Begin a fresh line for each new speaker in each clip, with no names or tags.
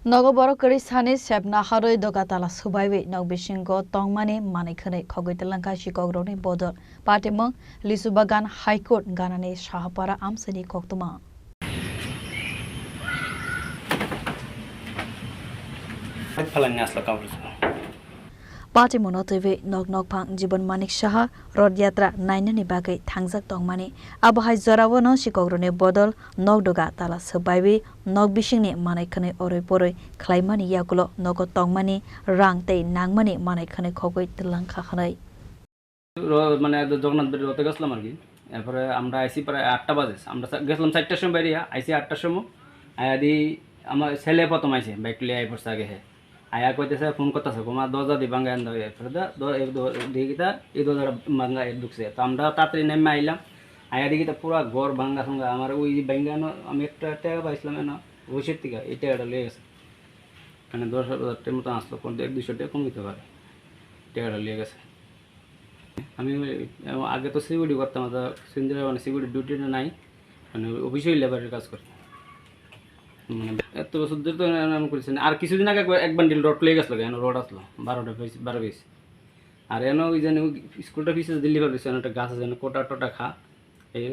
নগবরকরি সানি সেবনা হারই দগাতালা সুবাইবে নগবিসিংগ তংমানি মানিখনে খগৈতলাঙ্কা শিকগ্রনি বদল পাটেমং লিসুবাগান high court গানানি সাহাপারা আমসনি কক্তমা Party monotive nok phang jibon manik saha rod yatra nainani bagai thangjak tongmani abahai jorawano sikogrone bodol nok doga tala sabaibi nok bisingni manai khane oroi poroi khlaimani yagulo nogo tongmani rang tei nangmani manai khane khogoi tilang khakhanai
মানে জগন্নাথ বাড়ির রথে গেছিলাম আর কি এরপরে আমরা আইসি প্রায় 8টা বাজে আমরা গেছিলাম 4টার সময় বাইরে আইসি 8টার সময় আয়া দি আমার ছেলে প্রথম আইসে বাইক লিয়ে আই পড়ছে আগে আয়া কইতেছে ফোন করতেছে তোমার দরজা দি ভাঙা আন দাও এরপরে দিকিটা এই দরজা ভাঙা ঢুকছে তো আমরা তাড়াতাড়ি নেমে আইলাম আয়া দিকিটা পুরো ঘর ভাঙা সঙ্গে আমার ওই ভাঙানো আমি একটা টাকা পাইছিলাম না ওইসের থেকে এই টাকাটা লিয়ে গেছে মানে 10,000 টাকার মতো আসলো কোন 100-200 টাকা কম দিতে পারে টাকাটা লিয়ে গেছে আমি আগে তো সিকিউরিটি করতাম সিন্দিরা মানে সিকিউরিটি ডিউটিটা নাই মানে অফিসেই লেবারের কাজ করতাম মানে এত বছর ধরে তো আমি করেছি আর কিছুদিন আগে এক বান্ডিল রড লেগে গেছিলো এনে রড আসলো 12 পিস আর এনে ওই যেন স্কুলটা পিছিয়ে দিল্লি পার পিছিয়ে একটা গাছ আছে কোটা টোটা খা এই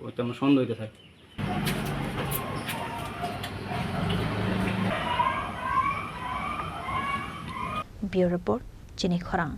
ওইটা আমার সন্দেহ হইতে থাকে
Bureau Report, Jenny Khorang.